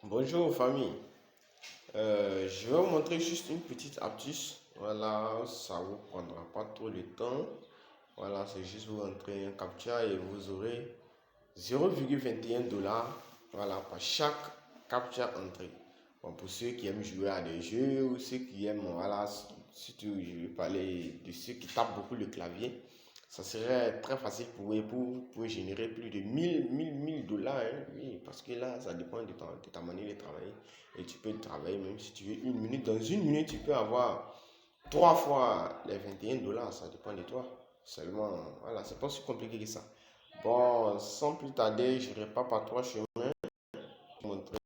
Bonjour famille. Je vais vous montrer juste une petite astuce. Voilà, ça vous prendra pas trop de temps. Voilà, c'est juste vous entrer un captcha et vous aurez 0,21 $. Voilà, par chaque captcha entré. Bon, pour ceux qui aiment jouer à des jeux ou ceux qui aiment, voilà, surtout je vais parler de ceux qui tapent beaucoup le clavier. Ça serait très facile pour vous et vous pouvez générer plus de 1000 $. Hein, oui, parce que là, ça dépend de ta manière de travailler. Et tu peux travailler même si tu veux une minute. Dans une minute, tu peux avoir trois fois les 21 $. Ça dépend de toi. Seulement, voilà, c'est pas si compliqué que ça. Bon, sans plus tarder, je ne pas par trois chemins pour montrer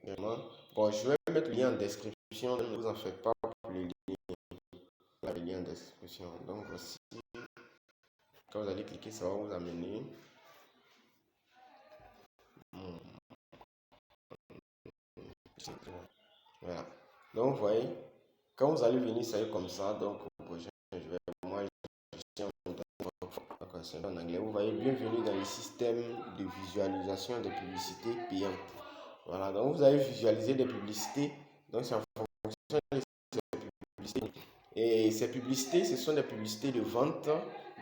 vraiment. Bon, je vais mettre le lien en description. Ne vous en faites pas pour le lien en description. Donc, voici. Quand vous allez cliquer, ça va vous amener. Voilà. Donc, vous voyez, quand vous allez venir, ça est comme ça. Donc, moi, je suis en anglais. Vous voyez, bienvenue dans le système de visualisation des publicités payantes. Voilà, donc vous allez visualiser des publicités. Donc, c'est en fonction de ces publicités. Et ces publicités, ce sont des publicités de vente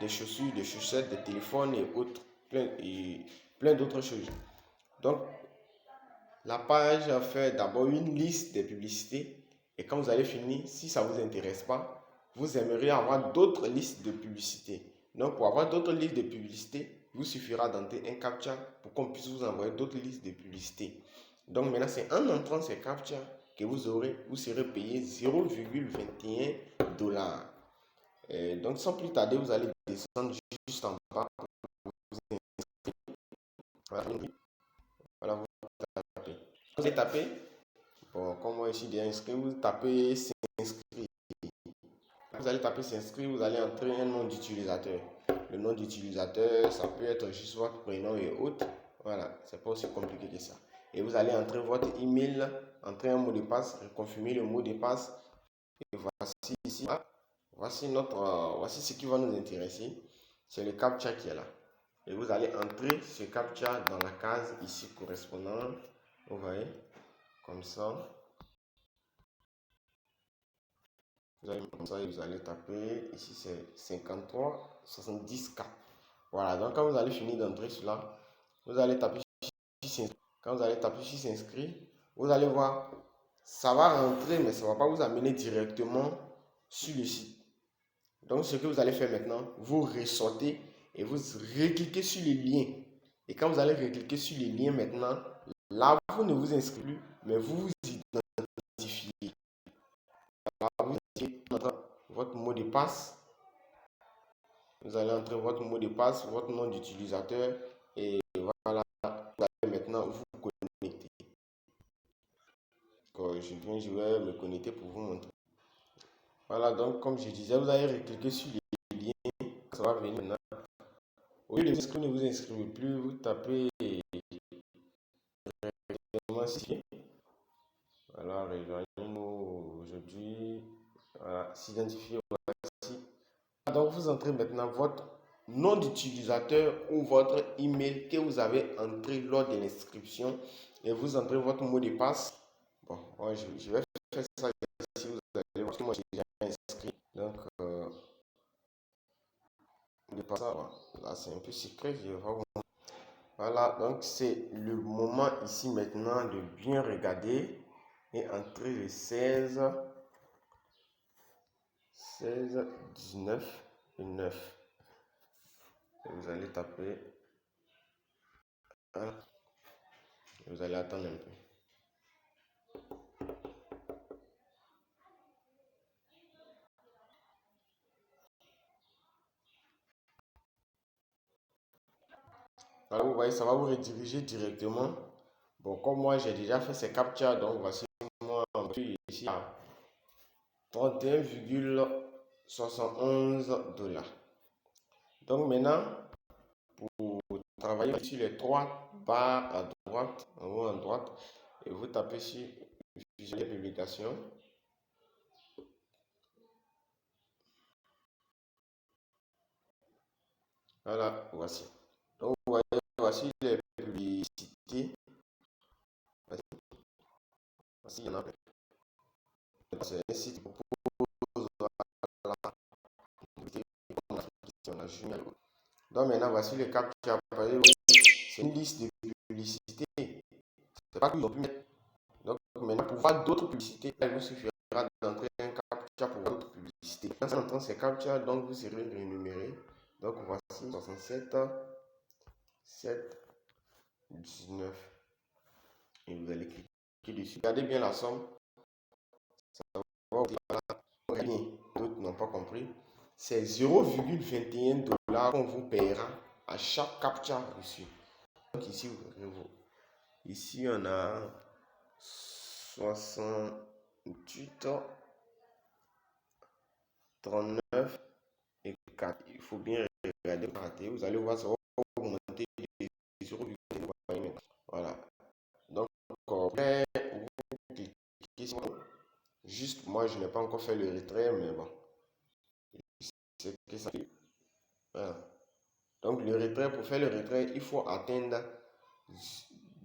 des chaussures, des chaussettes, des téléphones et autres, plein d'autres choses. Donc, la page fait d'abord une liste des publicités et quand vous allez finir, si ça ne vous intéresse pas, vous aimeriez avoir d'autres listes de publicités. Donc, pour avoir d'autres listes de publicités, il vous suffira d'entrer un CAPTCHA pour qu'on puisse vous envoyer d'autres listes de publicités. Donc, maintenant, c'est en entrant ces CAPTCHA que vous serez payé 0,21 $. Donc, sans plus tarder, vous allez descendre juste en bas. Voilà, voilà, vous tapez. Vous allez taper. Bon, comme moi ici déjà inscrit, vous tapez s'inscrire. Vous allez taper s'inscrire, vous allez entrer un nom d'utilisateur. Le nom d'utilisateur, ça peut être juste votre prénom et autres. Voilà, c'est pas aussi compliqué que ça. Et vous allez entrer votre email, entrer un mot de passe, confirmer le mot de passe. Et voici ici, voici ce qui va nous intéresser. C'est le CAPTCHA qui est là. Et vous allez entrer ce CAPTCHA dans la case ici correspondante. Vous voyez, comme ça. Vous allez taper, ici c'est 53 70 K. Voilà, donc quand vous allez finir d'entrer cela, vous allez taper sur s'inscrire. Quand vous allez taper sur s'inscrire, vous allez voir, ça va rentrer, mais ça ne va pas vous amener directement sur le site. Donc ce que vous allez faire maintenant, vous ressortez et vous recliquez sur le lien. Et quand vous allez recliquer sur le lien maintenant, là vous ne vous inscrivez plus, mais vous vous identifiez. Là, vous identifiez votre mot de passe. Vous allez entrer votre mot de passe, votre nom d'utilisateur et voilà, vous allez maintenant vous connecter. Je vais me connecter pour vous montrer. Voilà, donc comme je disais, vous allez recliquer sur les liens, ça va venir maintenant. Au lieu de vous inscrire, ne vous inscrivez plus, vous tapez ici. Voilà, rejoignez-nous aujourd'hui. Voilà, s'identifier. Donc vous entrez maintenant votre nom d'utilisateur ou votre email que vous avez entré lors de l'inscription et vous entrez votre mot de passe. Bon, moi je vais faire ça ici, vous allez voir que moi j'ai déjà inscrit. Donc, de passe, là c'est un peu secret, je vais vous. Voilà, donc c'est le moment ici maintenant de bien regarder et entrer le 16, 19 et 9. Et vous allez taper. Voilà. Vous allez attendre un peu. Voilà, vous voyez, ça va vous rediriger directement. Bon, comme moi, j'ai déjà fait ces captcha, donc voici moi ici à 31,71 $. Donc maintenant, pour travailler sur les trois barres à droite, en haut à droite, et vous tapez sur Visualiser les publications. Voilà, voici. Donc, vous voyez, voici les publicités. Voici, il y en a plein. C'est un site qui propose la junior. Donc maintenant, voici les captcha. C'est une liste de publicités. C'est pas que vous pu mettre. Donc maintenant, pour voir d'autres publicités, il vous suffira d'entrer un captcha pour voir d'autres publicités. Quand ça entend ces captcha, donc vous serez rémunéré. Donc voici 67, 7, 19. Et vous allez cliquer dessus. Regardez bien la somme. Ça va bien. D'autres n'ont pas compris. C'est 0,21 $ qu'on vous paiera à chaque captcha reçu. Donc ici, ici on a 68, 39 et 4. Il faut bien regarder pour rater. Vous allez voir, ça va augmenter de 0,21. Voilà. Donc, après, vous cliquez sur. Juste, moi, je n'ai pas encore fait le retrait, mais bon. C'est que ça. Voilà. Donc, le retrait, pour faire le retrait, il faut atteindre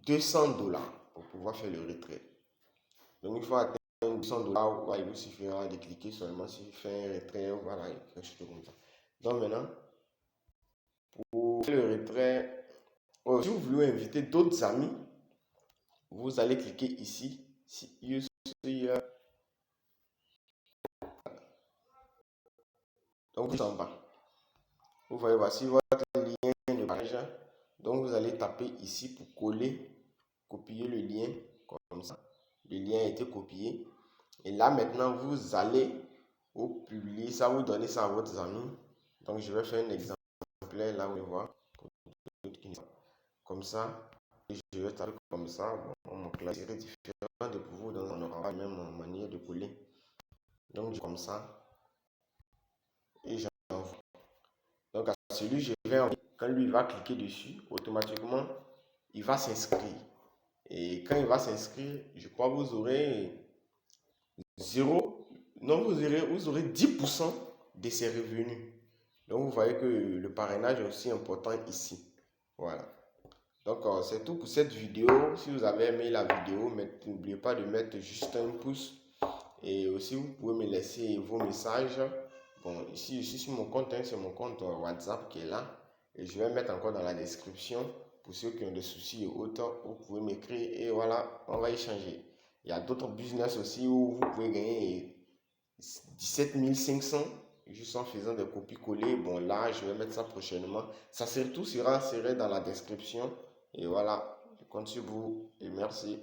200 $ pour pouvoir faire le retrait. Donc, il faut atteindre 200 $. Ouais, il vous suffira de cliquer seulement sur faire un retrait. Voilà, quelque chose comme ça. Donc, maintenant, pour faire le retrait, si vous voulez inviter d'autres amis, vous allez cliquer ici. Donc, vous en bas. Vous voyez, voici votre lien de page. Donc, vous allez taper ici pour coller, copier le lien comme ça. Le lien a été copié. Et là, maintenant, vous allez publier ça, vous donnez ça à vos amis. Donc, je vais faire un exemple là, vous voyez, comme ça. Et je vais taper comme ça. Bon, mon clavier est différent de vous, donc on n'aura pas la même manière de coller. Donc, comme ça. Et j'envoie. Donc, à celui je vais envoyer, quand lui va cliquer dessus, automatiquement, il va s'inscrire. Et quand il va s'inscrire, je crois que vous aurez 0, non, vous aurez 10% de ses revenus. Donc, vous voyez que le parrainage est aussi important ici. Voilà. Donc, c'est tout pour cette vidéo. Si vous avez aimé la vidéo, n'oubliez pas de mettre juste un pouce. Et aussi, vous pouvez me laisser vos messages. Bon, ici, je suis sur mon compte, hein, c'est mon compte WhatsApp qui est là. Et je vais mettre encore dans la description. Pour ceux qui ont des soucis et autres, vous pouvez m'écrire et voilà, on va échanger. Il y a d'autres business aussi où vous pouvez gagner 17 500 juste en faisant des copies-coller. Bon, là, je vais mettre ça prochainement. Ça serait dans la description. Et voilà, je compte sur vous et merci.